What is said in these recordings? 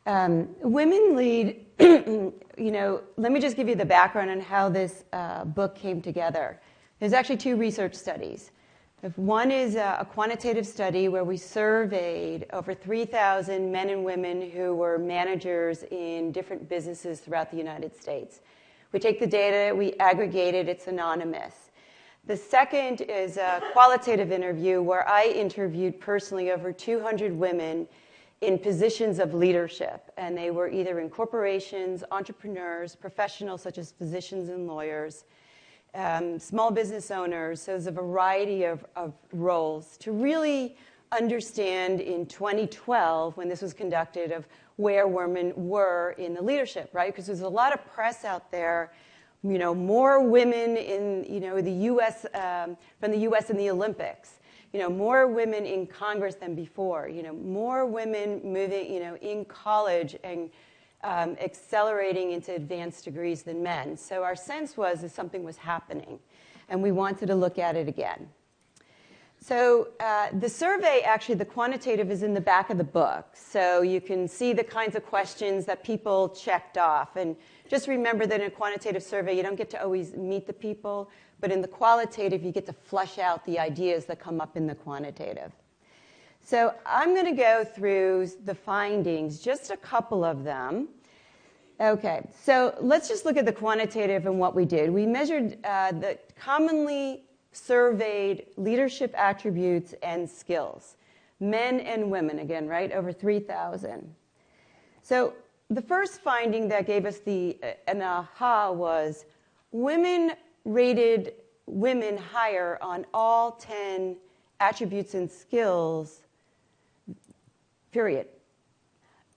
Women lead, let me just give you the background on how this book came together. There's actually two research studies. One is a quantitative study where we surveyed over 3,000 men and women who were managers in different businesses throughout the United States. We take the data, we aggregate it, it's anonymous. The second is a qualitative interview where I interviewed personally over 200 women in positions of leadership, and they were either in corporations, entrepreneurs, professionals such as physicians and lawyers, small business owners. So there's a variety of roles to really understand in 2012, when this was conducted, of where women were in the leadership, right? Because there's a lot of press out there, more women in, the U.S., from the U.S. in the Olympics. More women in Congress than before, more women moving, in college and accelerating into advanced degrees than men. So our sense was that something was happening, and we wanted to look at it again. So the survey, actually, the quantitative is in the back of the book. So you can see the kinds of questions that people checked off. And just remember that in a quantitative survey, you don't get to always meet the people. But in the qualitative, you get to flesh out the ideas that come up in the quantitative. So I'm going to go through the findings, just a couple of them. Okay, so let's just look at the quantitative and what we did. We measured the commonly surveyed leadership attributes and skills, men and women, again, right, over 3,000. So the first finding that gave us an aha was women rated women higher on all 10 attributes and skills, period.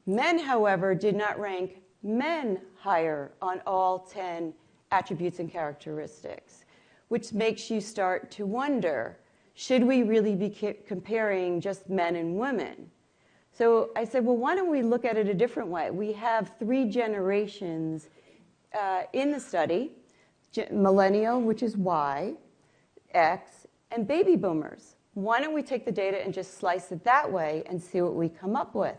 Men, however, did not rank men higher on all 10 attributes and characteristics, which makes you start to wonder, should we really be comparing just men and women? So I said, well, why don't we look at it a different way? We have 3 generations in the study, millennial, which is Y, X, and baby boomers. Why don't we take the data and just slice it that way and see what we come up with?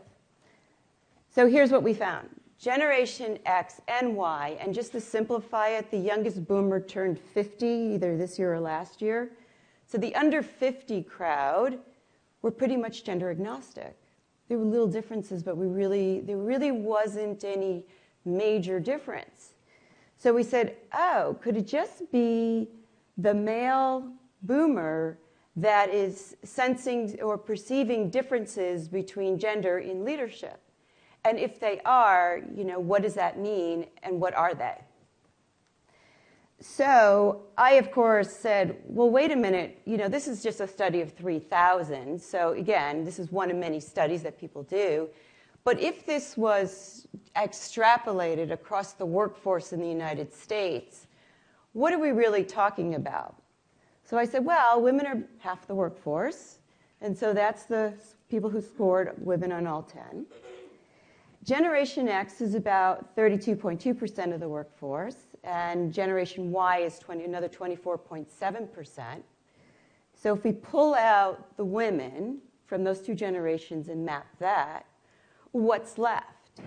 So here's what we found. Generation X and Y, and just to simplify it, the youngest boomer turned 50 either this year or last year. So the under 50 crowd were pretty much gender agnostic. There were little differences, but there really wasn't any major difference. So we said, oh, could it just be the male boomer that is sensing or perceiving differences between gender in leadership? And if they are, what does that mean, and what are they? So I, of course, said, well, wait a minute. This is just a study of 3,000. So again, this is one of many studies that people do. But if this was extrapolated across the workforce in the United States, what are we really talking about? So I said, well, women are half the workforce. And so that's the people who scored women on all 10. Generation X is about 32.2% of the workforce, and Generation Y is another 24.7%. So if we pull out the women from those 2 generations and map that, what's left?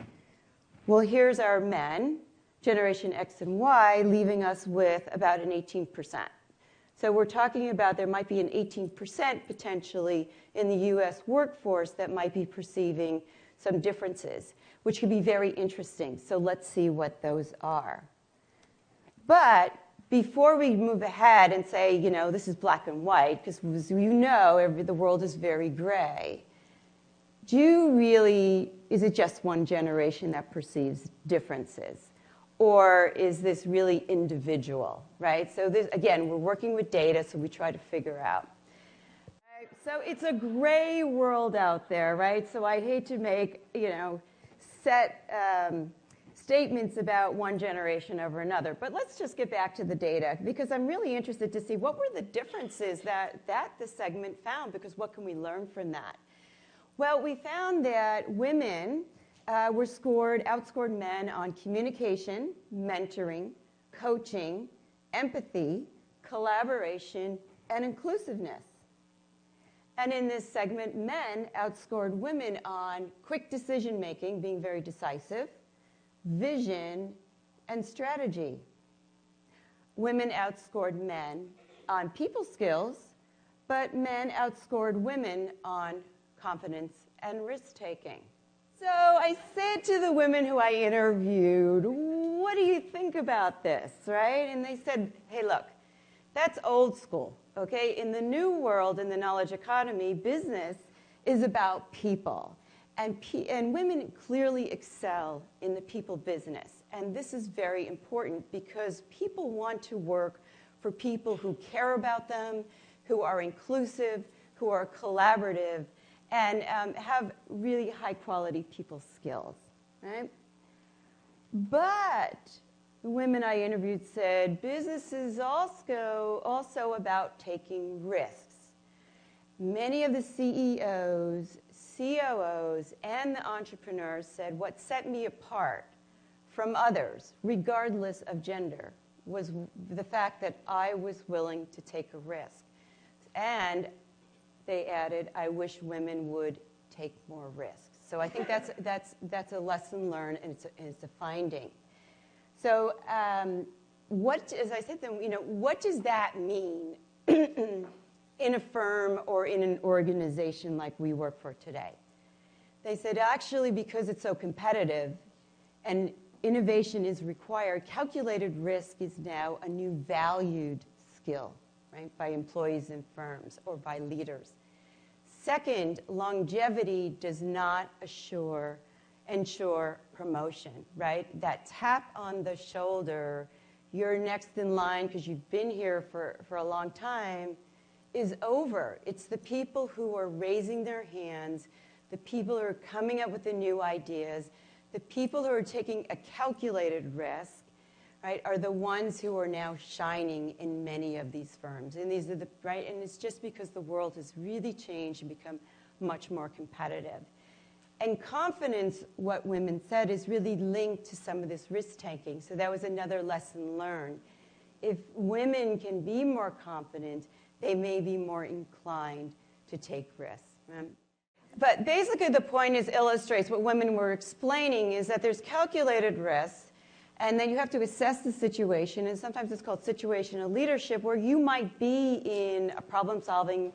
Well, here's our men, Generation X and Y, leaving us with about an 18%. So we're talking about there might be an 18% potentially in the U.S. workforce that might be perceiving some differences, which could be very interesting. So let's see what those are. But before we move ahead and say, this is black and white, because as the world is very gray, is it just one generation that perceives differences? Or is this really individual, right? So this, again, we're working with data, so we try to figure out. Right, so it's a gray world out there, right? So I hate to make, set statements about one generation over another. But let's just get back to the data, because I'm really interested to see what were the differences that the segment found, because what can we learn from that? Well, we found that women outscored men on communication, mentoring, coaching, empathy, collaboration, and inclusiveness. And in this segment, men outscored women on quick decision making, being very decisive, vision, and strategy. Women outscored men on people skills, but men outscored women on confidence and risk-taking. So I said to the women who I interviewed, what do you think about this, right? And they said, hey, look, that's old school, okay? In the new world, in the knowledge economy, business is about people. And women clearly excel in the people business. And this is very important because people want to work for people who care about them, who are inclusive, who are collaborative, and have really high-quality people skills, right? But the women I interviewed said business is also about taking risks. Many of the CEOs, COOs, and the entrepreneurs said what set me apart from others, regardless of gender, was the fact that I was willing to take a risk. And they added, I wish women would take more risks. So I think that's a lesson learned, and it's a finding. So as I said to them, what does that mean in a firm or in an organization like we work for today? They said, actually, because it's so competitive and innovation is required, calculated risk is now a new valued skill, right, by employees in firms or by leaders. Second, longevity does not ensure promotion, right? That tap on the shoulder, you're next in line because you've been here for a long time, is over. It's the people who are raising their hands, the people who are coming up with the new ideas, the people who are taking a calculated risk, right, are the ones who are now shining in many of these firms. And these are right, and it's just because the world has really changed and become much more competitive. And confidence, what women said, is really linked to some of this risk-taking. So that was another lesson learned. If women can be more confident, they may be more inclined to take risks. Right? But basically the point illustrates what women were explaining is that there's calculated risks, and then you have to assess the situation, and sometimes it's called situational leadership, where you might be in a problem-solving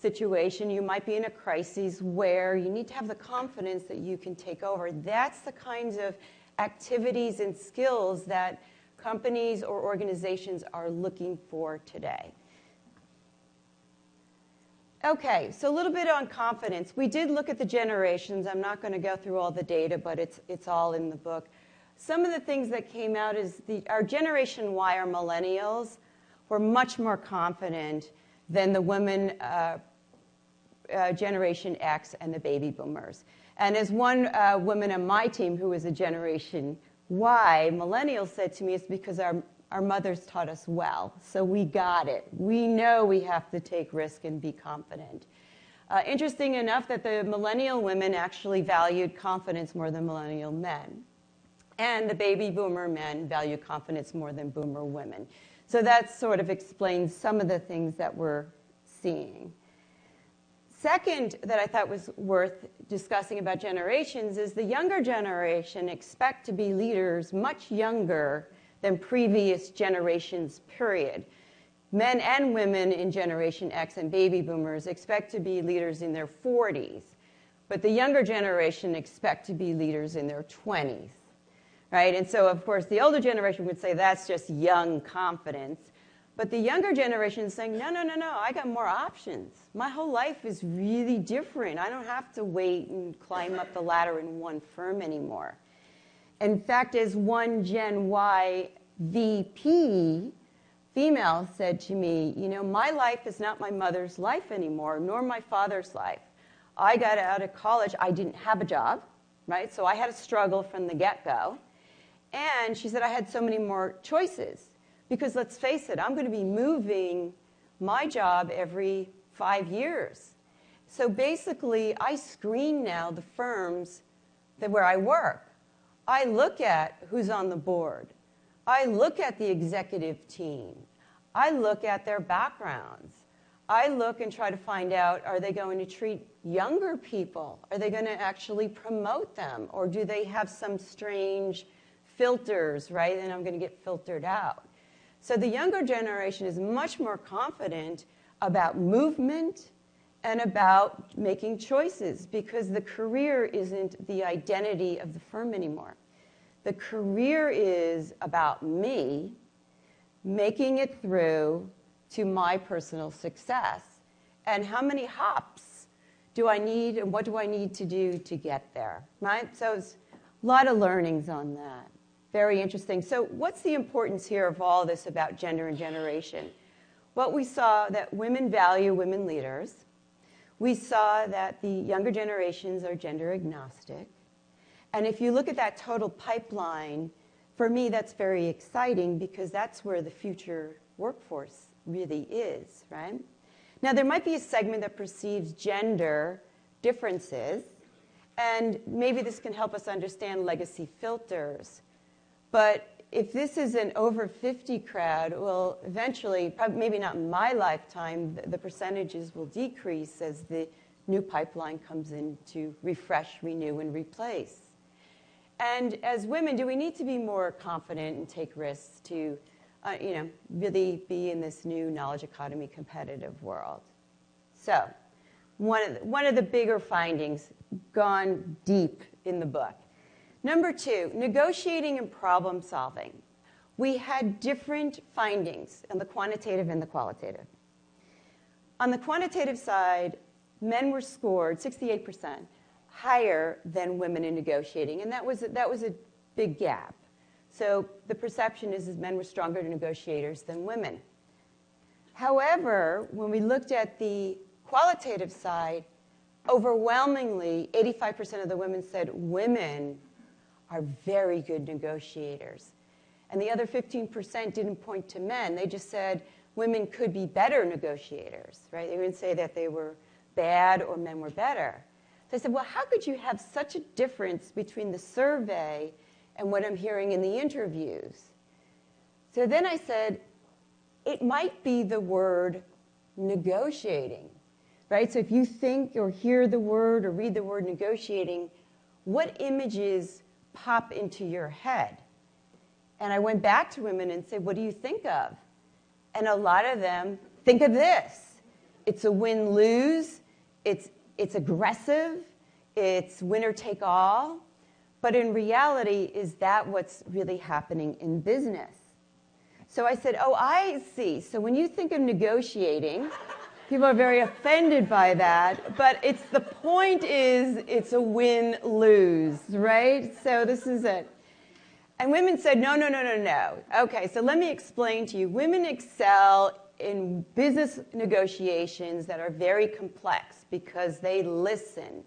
situation, you might be in a crisis where you need to have the confidence that you can take over. That's the kinds of activities and skills that companies or organizations are looking for today. Okay, so a little bit on confidence. We did look at the generations. I'm not going to go through all the data, but it's all in the book. Some of the things that came out is our Generation Y, our millennials, were much more confident than the women Generation X and the baby boomers. And as one woman on my team who was a Generation Y, millennial, said to me, it's because our mothers taught us well, so we got it. We know we have to take risk and be confident. Interesting enough that the millennial women actually valued confidence more than millennial men. And the baby boomer men value confidence more than boomer women. So that sort of explains some of the things that we're seeing. Second, that I thought was worth discussing about generations is the younger generation expect to be leaders much younger than previous generations, period. Men and women in Generation X and baby boomers expect to be leaders in their 40s, but the younger generation expect to be leaders in their 20s, right? And so, of course, the older generation would say that's just young confidence, but the younger generation is saying, no, I got more options. My whole life is really different. I don't have to wait and climb up the ladder in one firm anymore. In fact, as one Gen Y VP female said to me, my life is not my mother's life anymore, nor my father's life. I got out of college. I didn't have a job, right? So I had to struggle from the get-go. And she said I had so many more choices. Because let's face it, I'm going to be moving my job every 5 years. So basically, I screen now the firms where I work. I look at who's on the board. I look at the executive team. I look at their backgrounds. I look and try to find out, are they going to treat younger people? Are they going to actually promote them? Or do they have some strange filters, right? And I'm going to get filtered out. So the younger generation is much more confident about movement and about making choices, because the career isn't the identity of the firm anymore. The career is about me making it through to my personal success. And how many hops do I need, and what do I need to do to get there, right? So it's a lot of learnings on that. Very interesting. So what's the importance here of all this about gender and generation? Well, we saw that women value women leaders. We saw that the younger generations are gender agnostic. And if you look at that total pipeline, for me, that's very exciting, because that's where the future workforce really is, right? Now, there might be a segment that perceives gender differences, and maybe this can help us understand legacy filters. But if this is an over 50 crowd, well, eventually, probably, maybe not in my lifetime, the percentages will decrease as the new pipeline comes in to refresh, renew, and replace. And as women, do we need to be more confident and take risks to, really be in this new knowledge economy competitive world? So, one of the bigger findings, gone deep in the book. Number 2, negotiating and problem solving. We had different findings on the quantitative and the qualitative. On the quantitative side, men were scored 68% higher than women in negotiating, and that was a big gap. So the perception is men were stronger negotiators than women. However, when we looked at the qualitative side, overwhelmingly, 85% of the women said women are very good negotiators. And the other 15% didn't point to men. They just said women could be better negotiators, right? They didn't say that they were bad or men were better. So I said, well, how could you have such a difference between the survey and what I'm hearing in the interviews? So then I said, it might be the word negotiating, right? So if you think or hear the word or read the word negotiating, what images pop into your head? And I went back to women and said, what do you think of? And a lot of them think of this. It's a win-lose. It's aggressive. It's winner take all. But in reality, is that what's really happening in business? So I said, oh, I see. So when you think of negotiating, people are very offended by that. But the point is, it's a win-lose, right? So this is it. And women said, no. Okay, so let me explain to you. Women excel in business negotiations that are very complex because they listen,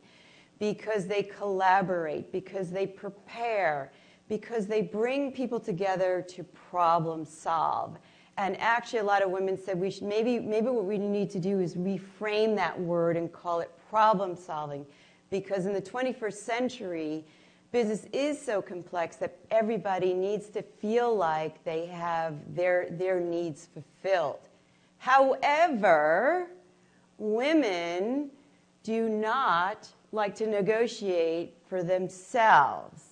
because they collaborate, because they prepare, because they bring people together to problem solve. And actually, a lot of women said we should maybe what we need to do is reframe that word and call it problem solving, because in the 21st century, business is so complex that everybody needs to feel like they have their needs fulfilled. However, women do not like to negotiate for themselves.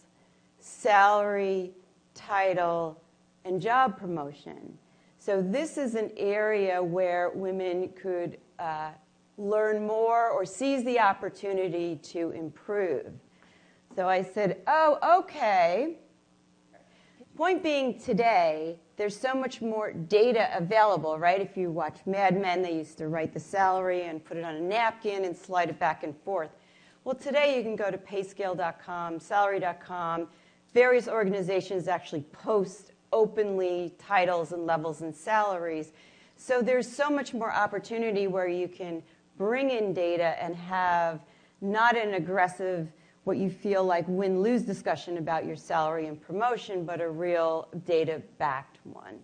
Salary, title, and job promotion. So this is an area where women could learn more or seize the opportunity to improve. So I said, oh, okay. Point being, today, there's so much more data available, right? If you watch Mad Men, they used to write the salary and put it on a napkin and slide it back and forth. Well, today you can go to payscale.com, salary.com. Various organizations actually post openly titles and levels and salaries. So there's so much more opportunity where you can bring in data and have not an aggressive, what you feel like win-lose discussion about your salary and promotion, but a real data-backed one.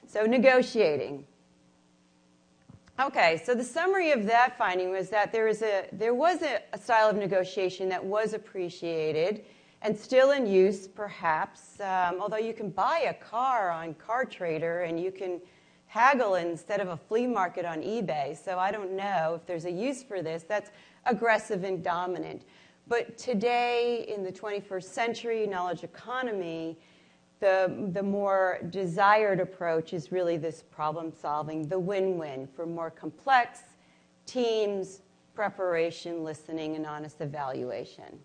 So negotiating. Okay, so the summary of that finding was that there was a style of negotiation that was appreciated and still in use, perhaps, although you can buy a car on Car Trader and you can haggle instead of a flea market on eBay. So I don't know if there's a use for this. That's aggressive and dominant. But today, in the 21st century knowledge economy, the more desired approach is really this problem solving, the win-win for more complex teams, preparation, listening, and honest evaluation.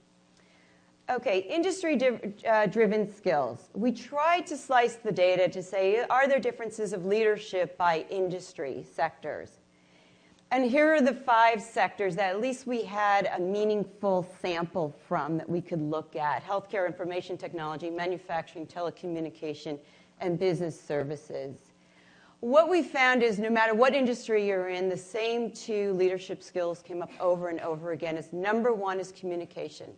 Okay, industry-driven skills. We tried to slice the data to say, are there differences of leadership by industry sectors? And here are the 5 sectors that at least we had a meaningful sample from that we could look at: healthcare, information technology, manufacturing, telecommunication, and business services. What we found is no matter what industry you're in, the same 2 leadership skills came up over and over again. As number 1 is communication.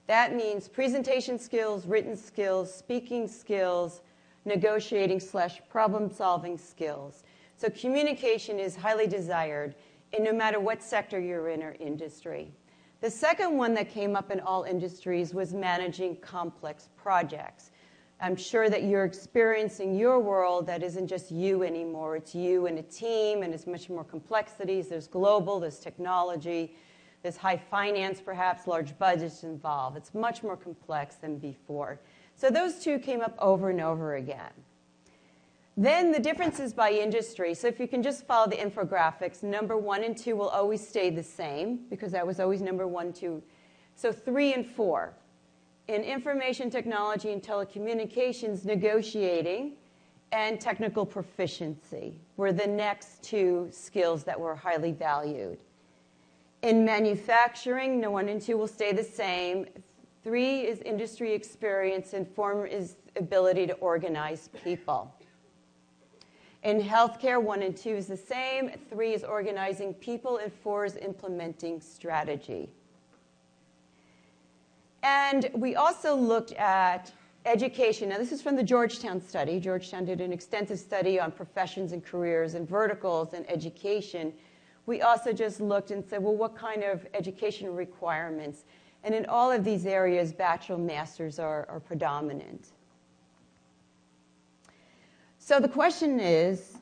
That means presentation skills, written skills, speaking skills, negotiating/problem-solving skills. So communication is highly desired in no matter what sector you're in or industry. The second one that came up in all industries was managing complex projects. I'm sure that you're experiencing your world that isn't just you anymore. It's you and a team, and it's much more complexities. There's global, there's technology, there's high finance, perhaps, large budgets involved. It's much more complex than before. So those 2 came up over and over again. Then the differences by industry. So if you can just follow the infographics, number 1 and 2 will always stay the same because that was always number 1, 2. So 3 and 4. In information technology and telecommunications, negotiating and technical proficiency were the next 2 skills that were highly valued. In manufacturing, 1 and 2 will stay the same. 3 is industry experience, and 4 is ability to organize people. In healthcare, 1 and 2 is the same. 3 is organizing people, and 4 is implementing strategy. And we also looked at education. Now, this is from the Georgetown study. Georgetown did an extensive study on professions and careers and verticals and education. We also just looked and said, well, what kind of educational requirements? And in all of these areas, bachelor and masters are predominant. So the question is,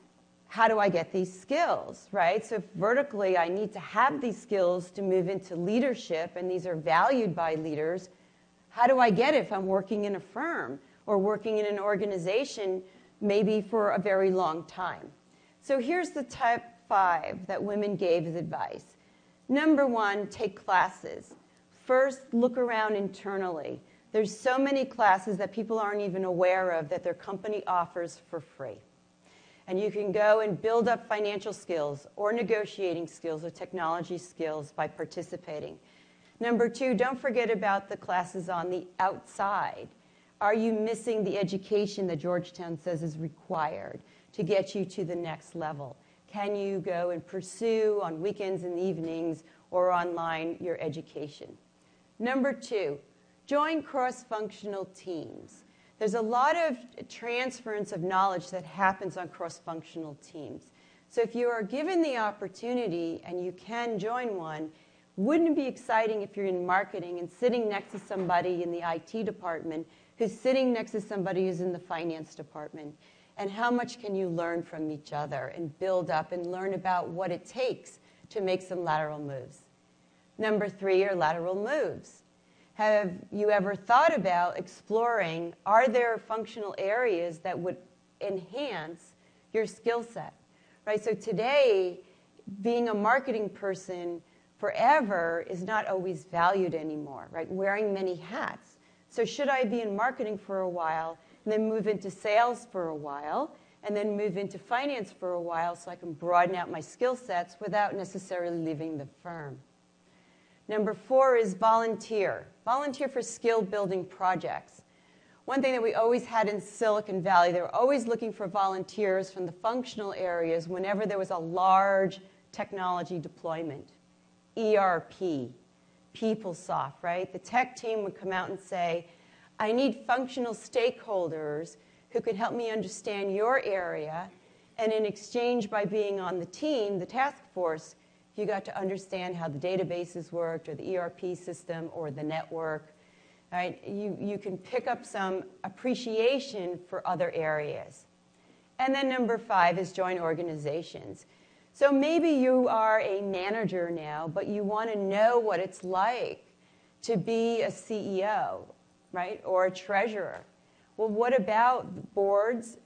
how do I get these skills, right? So if vertically I need to have these skills to move into leadership, and these are valued by leaders, how do I get it if I'm working in a firm or working in an organization maybe for a very long time? So here's the type 5 that women gave as advice. Number 1, take classes. First, look around internally. There's so many classes that people aren't even aware of that their company offers for free. And you can go and build up financial skills or negotiating skills or technology skills by participating. Number 2, don't forget about the classes on the outside. Are you missing the education that Georgetown says is required to get you to the next level? Can you go and pursue on weekends and evenings or online your education? Number 2, join cross-functional teams. There's a lot of transference of knowledge that happens on cross-functional teams. So if you are given the opportunity and you can join one, wouldn't it be exciting if you're in marketing and sitting next to somebody in the IT department who's sitting next to somebody who's in the finance department? And how much can you learn from each other and build up and learn about what it takes to make some lateral moves? Number 3 are lateral moves. Have you ever thought about exploring, are there functional areas that would enhance your skill set? Right? So today, being a marketing person forever is not always valued anymore, right? Wearing many hats. So should I be in marketing for a while and then move into sales for a while and then move into finance for a while so I can broaden out my skill sets without necessarily leaving the firm? Number 4 is volunteer. Volunteer for skill-building projects. One thing that we always had in Silicon Valley, they were always looking for volunteers from the functional areas whenever there was a large technology deployment. ERP, PeopleSoft, right? The tech team would come out and say, I need functional stakeholders who could help me understand your area, and in exchange by being on the team, the task force, you got to understand how the databases worked or the ERP system or the network. Right? You can pick up some appreciation for other areas. And then number 5 is join organizations. So maybe you are a manager now, but you want to know what it's like to be a CEO, right, or a treasurer. Well, what about boards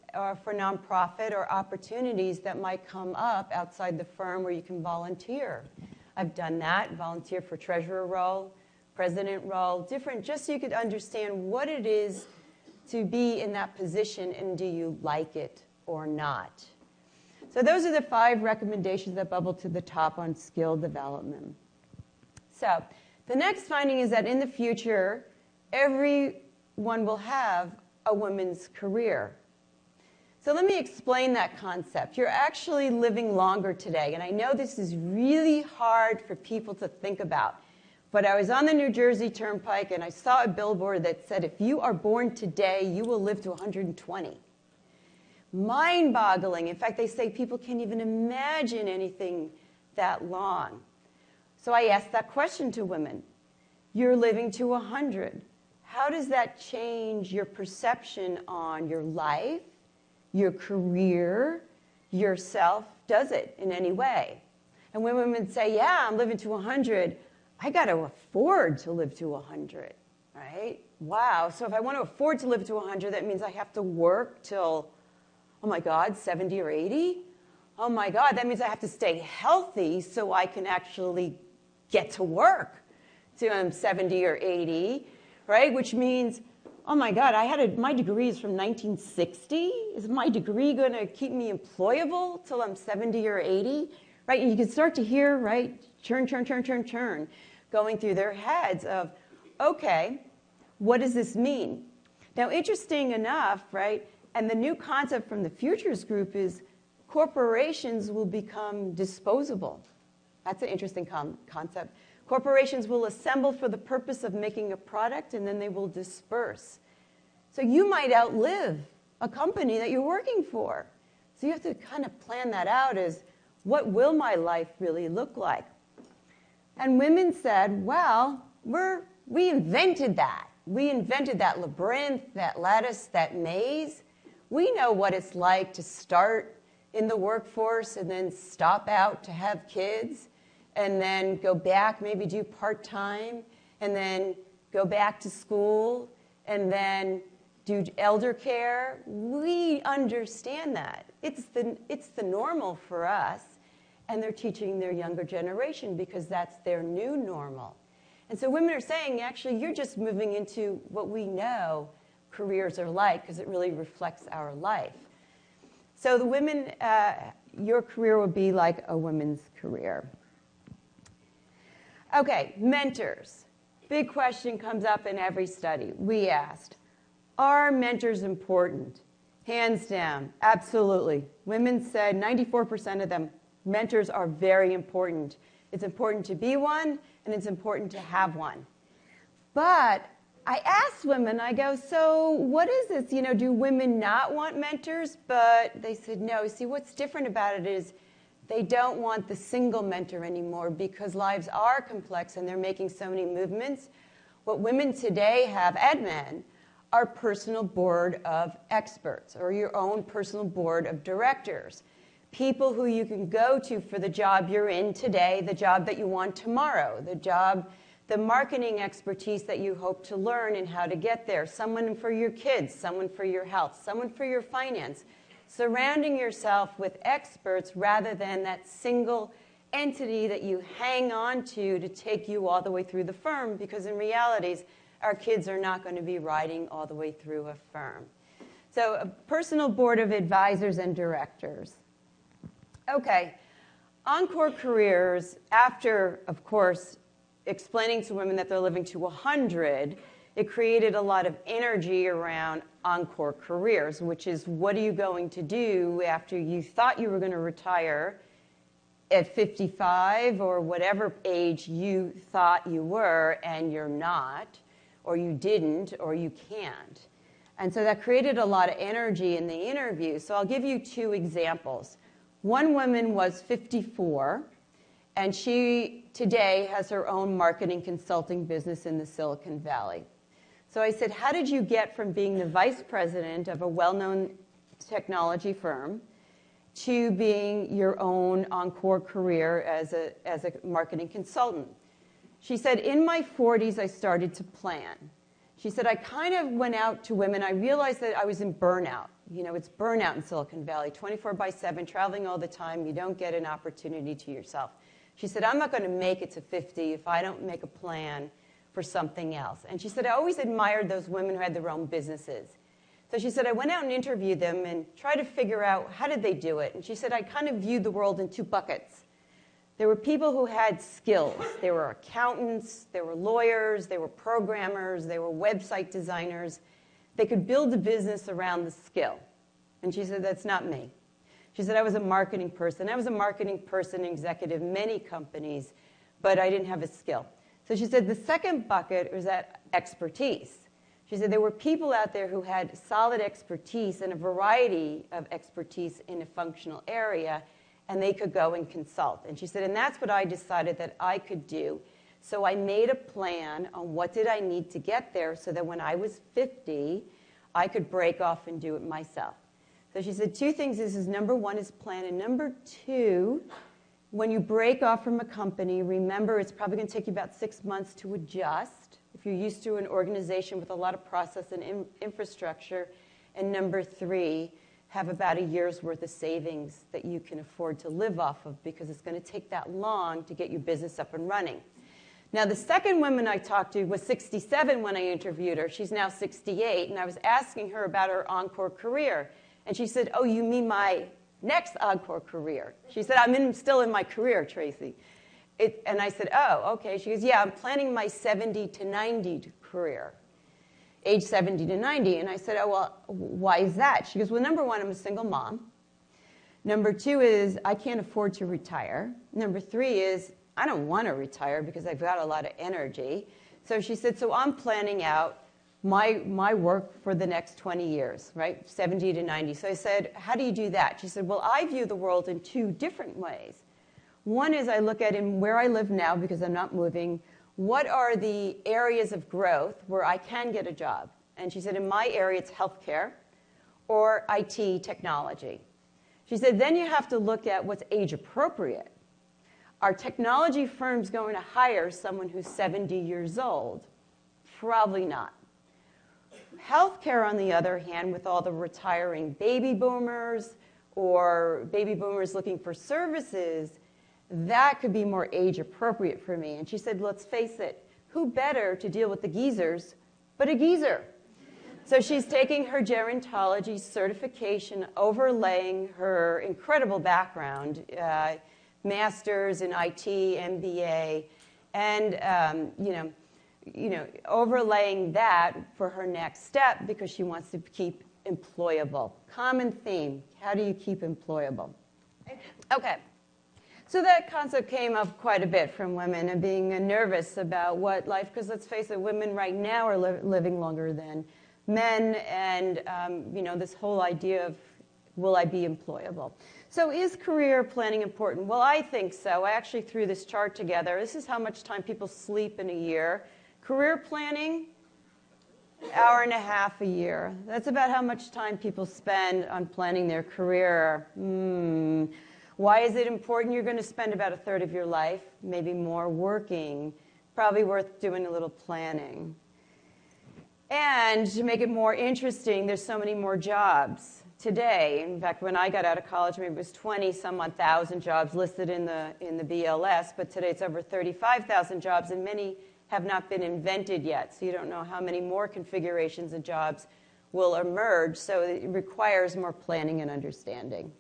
for nonprofit or opportunities that might come up outside the firm where you can volunteer? I've done that, volunteer for treasurer role, president role, different, just so you could understand what it is to be in that position and do you like it or not. So those are the 5 recommendations that bubble to the top on skill development. So the next finding is that in the future, everyone will have a women's career. So let me explain that concept. You're actually living longer today, and I know this is really hard for people to think about, but I was on the New Jersey Turnpike and I saw a billboard that said, if you are born today, you will live to 120. Mind-boggling. In fact, they say people can't even imagine anything that long. So I asked that question to women. You're living to 100. How does that change your perception on your life, your career, yourself? Does it in any way? And when women say, yeah, I'm living to 100, I got to afford to live to 100, right? Wow. So if I want to afford to live to 100, that means I have to work till, oh my God, 70 or 80? Oh my God, that means I have to stay healthy so I can actually get to work till I'm 70 or 80, right? Which means, oh my God, my degree is from 1960. Is my degree going to keep me employable till I'm 70 or 80? Right? And you can start to hear, right, churn, going through their heads of, okay, what does this mean? Now, interesting enough, right, and the new concept from the Futures Group is corporations will become disposable. That's an interesting concept. Corporations will assemble for the purpose of making a product, and then they will disperse. So you might outlive a company that you're working for. So you have to kind of plan that out as, what will my life really look like? And women said, well, we invented that. We invented that labyrinth, that lattice, that maze. We know what it's like to start in the workforce and then stop out to have kids and then go back, maybe do part-time, and then go back to school and then do elder care. We understand that. It's the normal for us. And they're teaching their younger generation because that's their new normal. And so women are saying, actually, you're just moving into what we know careers are like because it really reflects our life. So the women, your career will be like a woman's career. Okay, mentors. Big question comes up in every study. We asked, are mentors important? Hands down, absolutely. Women said 94% of them, mentors are very important. It's important to be one, and it's important to have one. But I asked women, I go, so what is this? You know, do women not want mentors? But they said, no. See, what's different about it is they don't want the single mentor anymore because lives are complex and they're making so many movements. What women today have, and men, are personal board of experts or your own personal board of directors. People who you can go to for the job you're in today, the job that you want tomorrow, the marketing expertise that you hope to learn and how to get there, someone for your kids, someone for your health, someone for your finance. Surrounding yourself with experts rather than that single entity that you hang on to take you all the way through the firm, because in realities, our kids are not going to be riding all the way through a firm. So a personal board of advisors and directors. Okay, Encore Careers, after, of course, explaining to women that they're living to 100, it created a lot of energy around Encore Careers, which is what are you going to do after you thought you were going to retire at 55 or whatever age you thought you were and you're not, or you didn't, or you can't. And so that created a lot of energy in the interview. So I'll give you 2 examples. One woman was 54, and she today has her own marketing consulting business in the Silicon Valley. So I said, how did you get from being the vice president of a well-known technology firm to being your own Encore career as a marketing consultant. She said, in my 40s, I started to plan. She said, I kind of went out to women. I realized that I was in burnout. You know, it's burnout in Silicon Valley, 24/7, traveling all the time. You don't get an opportunity to yourself. She said, I'm not going to make it to 50 if I don't make a plan for something else. And she said, I always admired those women who had their own businesses. So she said, I went out and interviewed them and tried to figure out how did they do it. And she said, I kind of viewed the world in two buckets. There were people who had skills. There were accountants, there were lawyers, there were programmers, there were website designers. They could build a business around the skill. And she said, that's not me. She said, I was a marketing person. I was a marketing person, executive, many companies, but I didn't have a skill. So she said, the second bucket was that expertise. She said, there were people out there who had solid expertise and a variety of expertise in a functional area, and they could go and consult. And she said, and that's what I decided that I could do. So I made a plan on what did I need to get there so that when I was 50, I could break off and do it myself. So she said two things. This is number one is plan. And number two, when you break off from a company, remember it's probably going to take you about 6 months to adjust if you're used to an organization with a lot of process and infrastructure. And number three, have about a year's worth of savings that you can afford to live off of because it's going to take that long to get your business up and running. Now, the second woman I talked to was 67 when I interviewed her. She's now 68, and I was asking her about her Encore career. And she said, oh, you mean my next Encore career? She said, still in my career, Tracey. And I said, oh, okay. She goes, yeah, I'm planning my 70 to 90 career, age 70 to 90. And I said, oh, well, why is that? She goes, well, number one, I'm a single mom. Number two is I can't afford to retire. Number three is I don't want to retire because I've got a lot of energy. So she said, so I'm planning out my work for the next 20 years, right, 70 to 90. So I said, how do you do that? She said, well, I view the world in two different ways. One is I look at in where I live now because I'm not moving, what are the areas of growth where I can get a job? And she said, in my area, it's healthcare or IT technology. She said, then you have to look at what's age appropriate. Are technology firms going to hire someone who's 70 years old? Probably not. Healthcare, on the other hand, with all the retiring baby boomers or baby boomers looking for services, that could be more age appropriate for me. And she said, let's face it, who better to deal with the geezers but a geezer? So she's taking her gerontology certification, overlaying her incredible background, master's in IT, MBA, and overlaying that for her next step because she wants to keep employable. Common theme, how do you keep employable? Okay, so that concept came up quite a bit from women and being nervous about what life, because let's face it, women right now are living longer than men, and this whole idea of will I be employable? So is career planning important? Well, I think so. I actually threw this chart together. This is how much time people sleep in a year. Career planning, hour and a half a year. That's about how much time people spend on planning their career. Why is it important? You're going to spend about a third of your life, maybe more, working. Probably worth doing a little planning. And to make it more interesting, there's so many more jobs today. In fact, when I got out of college, maybe it was 20-some-odd thousand jobs listed in the BLS, but today it's over 35,000 jobs, and many have not been invented yet. So you don't know how many more configurations of jobs will emerge. So it requires more planning and understanding.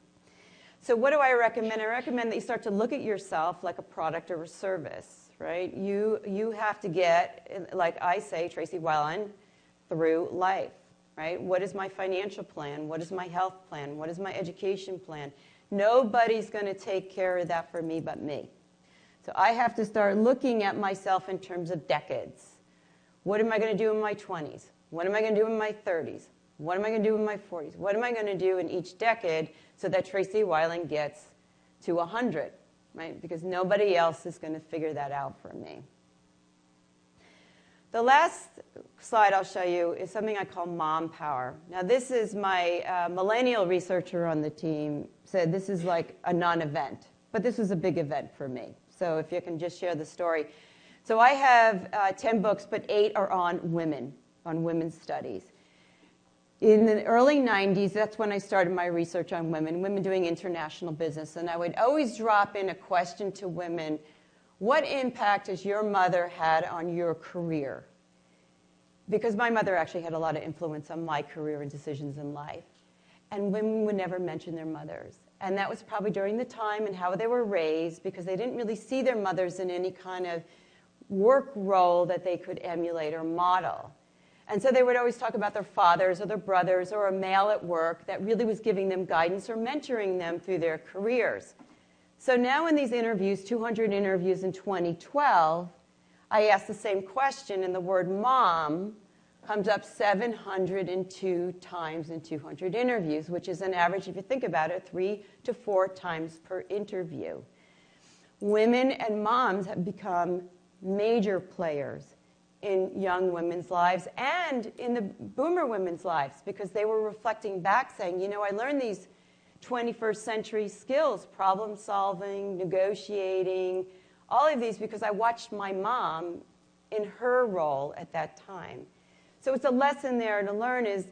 So what do I recommend? I recommend that you start to look at yourself like a product or a service, right? You have to get, like I say, Tracey Wilen, through life, right? What is my financial plan? What is my health plan? What is my education plan? Nobody's going to take care of that for me but me. So I have to start looking at myself in terms of decades. What am I going to do in my 20s? What am I going to do in my 30s? What am I going to do in my 40s? What am I going to do in each decade so that Tracey Wilen gets to 100, right? Because nobody else is going to figure that out for me. The last slide I'll show you is something I call mom power. Now this is my millennial researcher on the team said this is like a non-event, but this was a big event for me. So if you can just share the story. So I have 10 books, but 8 are on women, on women's studies. In the early 90s, that's when I started my research on women doing international business. And I would always drop in a question to women, what impact has your mother had on your career? Because my mother actually had a lot of influence on my career and decisions in life. And women would never mention their mothers. And that was probably during the time and how they were raised, because they didn't really see their mothers in any kind of work role that they could emulate or model. And so they would always talk about their fathers or their brothers or a male at work that really was giving them guidance or mentoring them through their careers. So now in these interviews, 200 interviews in 2012, I asked the same question, and the word mom comes up 702 times in 200 interviews, which is an average, if you think about it, 3 to 4 times per interview. Women and moms have become major players in young women's lives and in the boomer women's lives, because they were reflecting back saying, you know, I learned these 21st century skills, problem solving, negotiating, all of these because I watched my mom in her role at that time. So it's a lesson there to learn is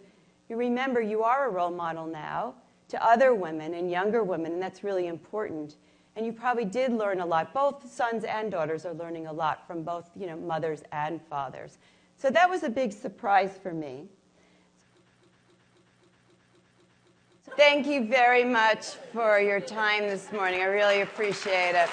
you remember you are a role model now to other women and younger women, and that's really important. And you probably did learn a lot. Both sons and daughters are learning a lot from both, you know, mothers and fathers. So that was a big surprise for me. Thank you very much for your time this morning. I really appreciate it.